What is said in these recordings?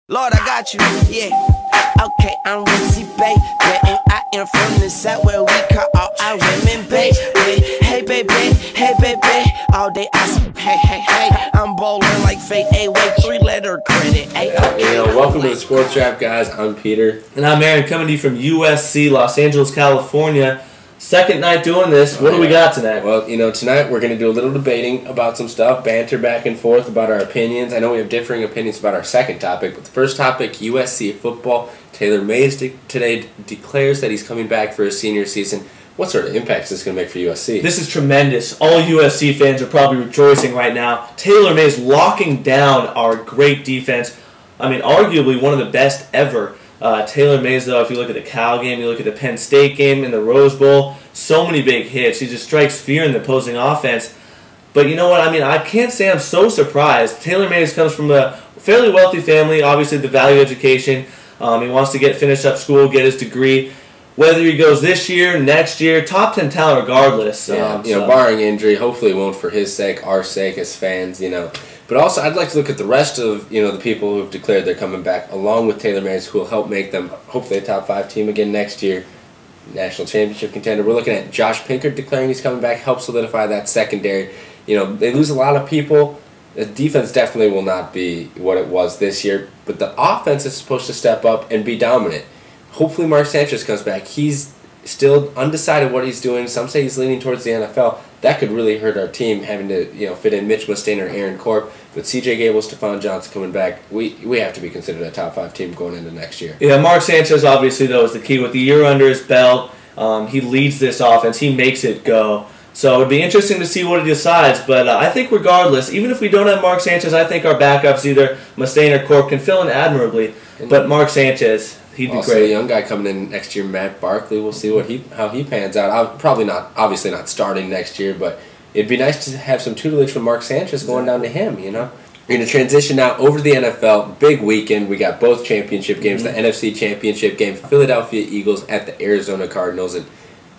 Lord, I got you, yeah. Okay, I'm Rizzy, baby, and I am from the south where we call all our women, baby. Hey, baby, all day I say, hey. I'm bowling like fate, A-way, 3-letter credit, Welcome to the Sports Wrap, guys. I'm Peter. And I'm Aaron, coming to you from USC, Los Angeles, California. Second night doing this. What do we got tonight? Well, tonight we're going to do a little debating about some stuff, banter back and forth about our opinions. I know we have differing opinions about our second topic, but the first topic, USC football. Taylor Mays today declares that he's coming back for his senior season. What sort of impact is this going to make for USC? This is tremendous. All USC fans are probably rejoicing right now. Taylor Mays locking down our great defense. I mean, arguably one of the best ever. Taylor Mays, though, if you look at the Cal game, you look at the Penn State game, in the Rose Bowl, so many big hits. He just strikes fear in the opposing offense. But you know what? I mean, I can't say I'm so surprised. Taylor Mays comes from a fairly wealthy family, obviously the value education. He wants to finish up school, get his degree. Whether he goes this year, next year, top 10 talent regardless. Barring injury, hopefully it won't for his sake, our sake as fans, But also, I'd like to look at the rest of, the people who have declared they're coming back, along with Taylor Mays, who will help make them, hopefully, a top 5 team again next year. National championship contender. We're looking at Josh Pinkert declaring he's coming back, help solidify that secondary. They lose a lot of people. The defense definitely will not be what it was this year, but the offense is supposed to step up and be dominant. Hopefully Mark Sanchez comes back. He's still undecided what he's doing. Some say he's leaning towards the NFL. That could really hurt our team, having to fit in Mitch Mustaine or Aaron Corp. But C.J. Gable, Stephon Johnson coming back, we have to be considered a top 5 team going into next year. Yeah, Mark Sanchez obviously, though, is the key. With the year under his belt, he leads this offense. He makes it go. So it would be interesting to see what he decides. But I think regardless, even if we don't have Mark Sanchez, I think our backups, either Mustaine or Corp, can fill in admirably. But Mark Sanchez, he'd be also great. A young guy coming in next year, Matt Barkley. We'll see how he pans out. Obviously not starting next year, but it'd be nice to have some tutelage from Mark Sanchez going down to him. We're going to transition now over to the NFL. Big weekend. We got both championship games, the NFC Championship game, Philadelphia Eagles at the Arizona Cardinals, and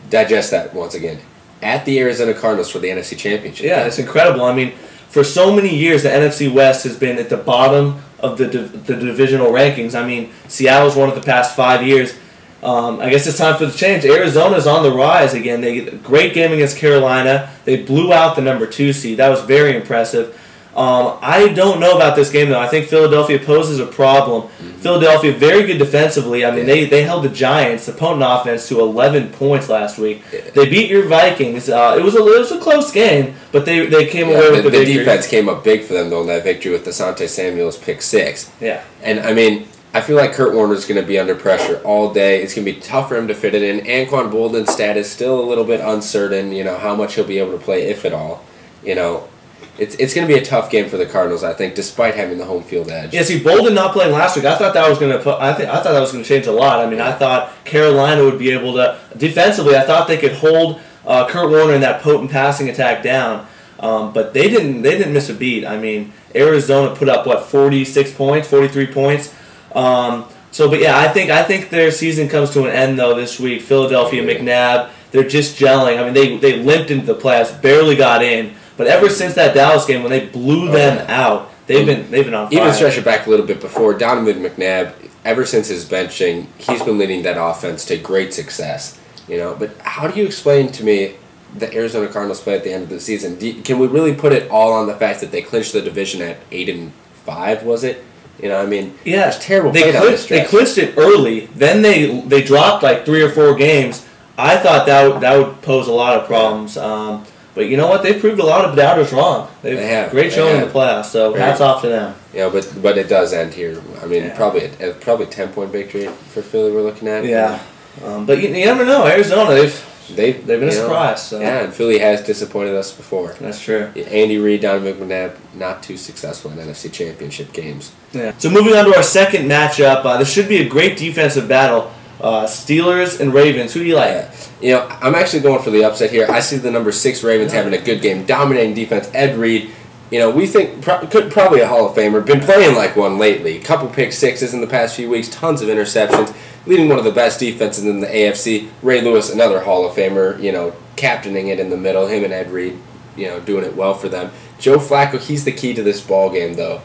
digest that once again. At the Arizona Cardinals for the NFC Championship. Yeah, it's incredible. I mean, for so many years, the NFC West has been at the bottom of the divisional rankings. I mean, Seattle's won it the past 5 years. I guess it's time for the change. Arizona's on the rise again. They get a great game against Carolina. They blew out the number 2 seed. That was very impressive. I don't know about this game, though. I think Philadelphia poses a problem. Mm-hmm. Philadelphia, very good defensively. I mean, they held the Giants, the potent offense, to 11 points last week. Yeah. They beat your Vikings. It was a close game, but they came away with the victory. The defense came up big for them, though, in that victory with Asante Samuel's pick 6. Yeah. And, I mean, I feel like Kurt Warner's going to be under pressure all day. It's going to be tough for him to fit it in. Anquan Boldin's status still a little bit uncertain, how much he'll be able to play, if at all. It's going to be a tough game for the Cardinals, I think, despite having the home field edge. Yeah, see, Bolden not playing last week, I thought that was going to change a lot. I mean, I thought Carolina would be able to defensively. I thought they could hold Kurt Warner and that potent passing attack down, but they didn't. They didn't miss a beat. I mean, Arizona put up 46 points, 43 points. But yeah, I think their season comes to an end though this week. Philadelphia, McNabb, they're just gelling. I mean, they limped into the playoffs, barely got in. But ever since that Dallas game, when they blew them out, they've been on fire. Even stretch it back a little bit before, Donovan McNabb, ever since his benching, he's been leading that offense to great success. But how do you explain to me the Arizona Cardinals play at the end of the season? Can we really put it all on the fact that they clinched the division at 8-5? Was it? Yeah, it's terrible. They clinched it early. Then they dropped 3 or 4 games. I thought that would pose a lot of problems. But you know what? They've proved a lot of doubters wrong. They have great showing in the playoffs, so hats off to them. Yeah, but it does end here. I mean, probably a 10-point victory for Philly we're looking at. Yeah, but you never know. Arizona, they've been a surprise. So. Yeah, and Philly has disappointed us before. That's true. Andy Reid, Donovan McNabb, not too successful in NFC Championship games. Yeah. So moving on to our second matchup, this should be a great defensive battle. Steelers and Ravens. Who do you like? I'm actually going for the upset here. I see the number 6 Ravens having a good game, dominating defense. Ed Reed, we think probably a Hall of Famer. Been playing like one lately. Couple pick 6s in the past few weeks. Tons of interceptions. Leading one of the best defenses in the AFC. Ray Lewis, another Hall of Famer. Captaining it in the middle. Him and Ed Reed, doing it well for them. Joe Flacco, he's the key to this ball game though.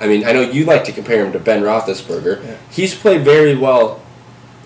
I mean, I know you like to compare him to Ben Roethlisberger. Yeah. He's played very well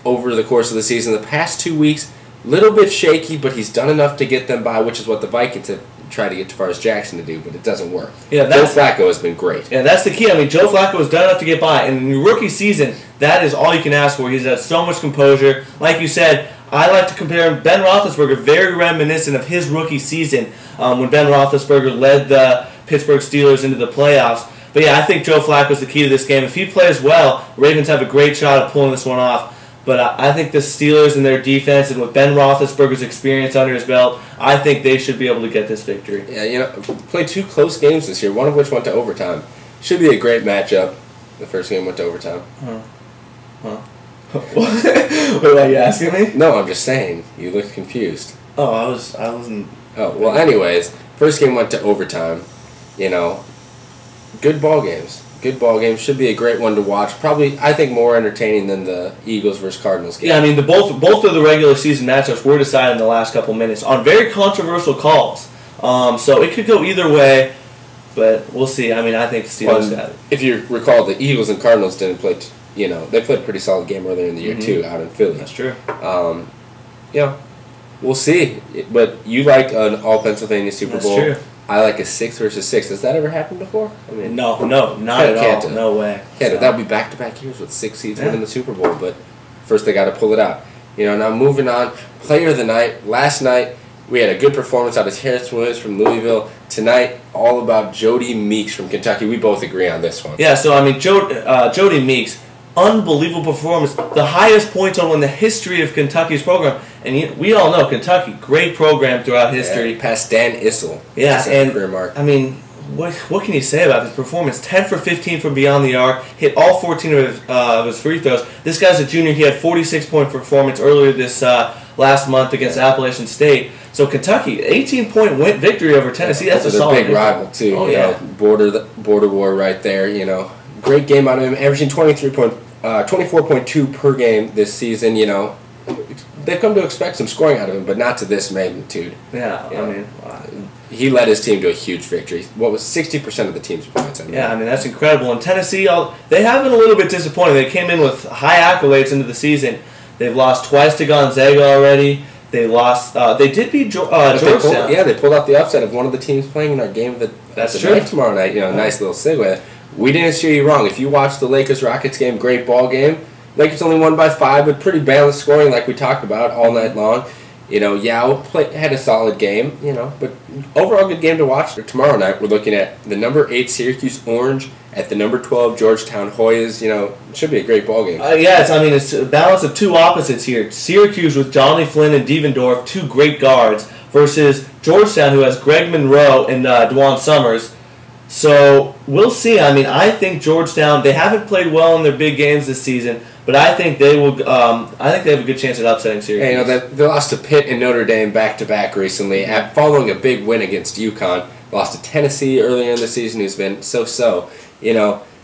over the course of the season. The past 2 weeks, little bit shaky, but he's done enough to get them by, which is what the Vikings have tried to get DeForest Jackson to do, but it doesn't work. Yeah, Joe Flacco has been great. Yeah, that's the key. I mean, Joe Flacco has done enough to get by, and in your rookie season, that is all you can ask for. He's had so much composure. Like you said, I like to compare him. Ben Roethlisberger, very reminiscent of his rookie season when Ben Roethlisberger led the Pittsburgh Steelers into the playoffs. But yeah, I think Joe Flacco is the key to this game. If he plays well, Ravens have a great shot of pulling this one off. But I think the Steelers and their defense, and with Ben Roethlisberger's experience under his belt, I think they should be able to get this victory. Yeah, played 2 close games this year, one of which went to overtime. Should be a great matchup. The first game went to overtime. Huh? Wait, are you asking me? No, I'm just saying. You looked confused. Oh, I wasn't. Oh, well, anyways, first game went to overtime. Good ball games. Good ball game. Should be a great one to watch. Probably, I think, more entertaining than the Eagles versus Cardinals game. Yeah, I mean, both of the regular season matchups were decided in the last couple minutes on very controversial calls. So it could go either way, but we'll see. I mean, I think the Steelers got it. If you recall, the Eagles and Cardinals didn't play. They played a pretty solid game earlier in the year too, out in Philly. That's true. We'll see. But you like an All Pennsylvania Super Bowl. That's true. I like a 6 versus 6. Has that ever happened before? I mean, No, not at all. No way. Yeah, that would be back-to-back years with 6 seeds winning the Super Bowl. But first, they got to pull it out. Now moving on. Player of the night. Last night, we had a good performance out of Harris Williams from Louisville. Tonight, all about Jody Meeks from Kentucky. We both agree on this one. Yeah. So I mean, Jody Meeks. Unbelievable performance. The highest point total in the history of Kentucky's program. And we all know Kentucky, great program throughout history. Past Dan Issel. Yeah, and career mark. I mean, what can you say about his performance? 10 for 15 from beyond the arc, hit all 14 of his free throws. This guy's a junior. He had 46-point performance earlier this last month against Appalachian State. So Kentucky, 18-point victory over Tennessee. That's a solid big rival too. Oh, yeah. Border war right there. Great game out of him, averaging 24.2 per game this season. They've come to expect some scoring out of him, but not to this magnitude. Yeah, I mean, he led his team to a huge victory. What was 60% of the team's points? Yeah, I mean, that's incredible. And Tennessee, they have been a little bit disappointed. They came in with high accolades into the season. They've lost twice to Gonzaga already. They lost. They did beat Georgetown. They pulled off the upset of one of the teams playing in our game of the night tomorrow night. Nice little segue. We didn't steer you wrong. If you watched the Lakers-Rockets game, great ball game. Lakers only won by 5, but pretty balanced scoring like we talked about all night long. Yao had a solid game, but overall good game to watch. Tomorrow night we're looking at the number 8 Syracuse Orange at the number 12 Georgetown Hoyas. It should be a great ball game. It's a balance of two opposites here. Syracuse with Johnny Flynn and Devendorf, 2 great guards, versus Georgetown who has Greg Monroe and Dwan Summers. So we'll see. I mean, I think Georgetown, they haven't played well in their big games this season, but I think they will. I think they have a good chance at upsetting Syracuse. They lost to Pitt and Notre Dame back-to-back recently, following a big win against UConn. Lost to Tennessee earlier in the season, who's been so-so.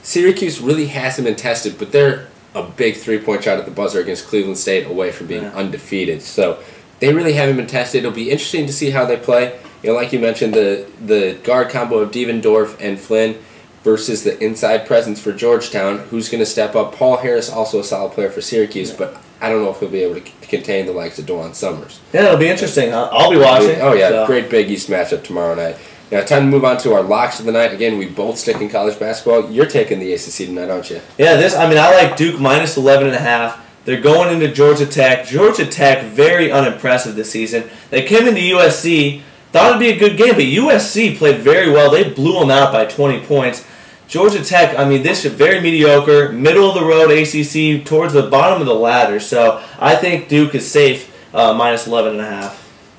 Syracuse really hasn't been tested, but they're a big 3-point shot at the buzzer against Cleveland State away from being undefeated. So they really haven't been tested. It'll be interesting to see how they play. Like you mentioned, the guard combo of Devendorf and Flynn versus the inside presence for Georgetown. Who's going to step up? Paul Harris, also a solid player for Syracuse, but I don't know if he'll be able to contain the likes of Dwan Summers. Yeah, it'll be interesting. I'll be watching. Oh, yeah, great Big East matchup tomorrow night. Now, time to move on to our locks of the night. Again, we both stick in college basketball. You're taking the ACC tonight, aren't you? Yeah, I like Duke minus 11.5. They're going into Georgia Tech. Georgia Tech, very unimpressive this season. They came into USC. Thought it'd be a good game, but USC played very well. They blew them out by 20 points. Georgia Tech, this is very mediocre, middle-of-the-road ACC, towards the bottom of the ladder. So I think Duke is safe, minus 11.5.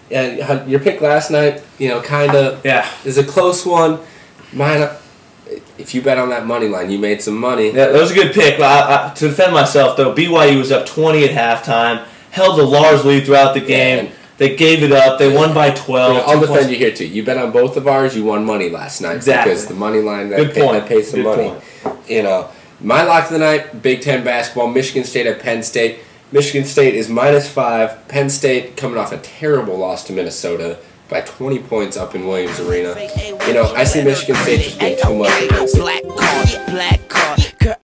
Yeah, your pick last night, is a close one. Mine, if you bet on that money line, you made some money. Yeah, that was a good pick. To defend myself, though, BYU was up 20 at halftime, held the Lars lead throughout the game. They gave it up. They won by 12. I'll defend you here, too. You bet on both of ours. You won money last night. Exactly. Because the money line, that pays some money. My lock of the night, Big Ten basketball, Michigan State at Penn State. Michigan State is minus 5. Penn State coming off a terrible loss to Minnesota by 20 points up in Williams Arena. I see Michigan State just being too much against it. Black card.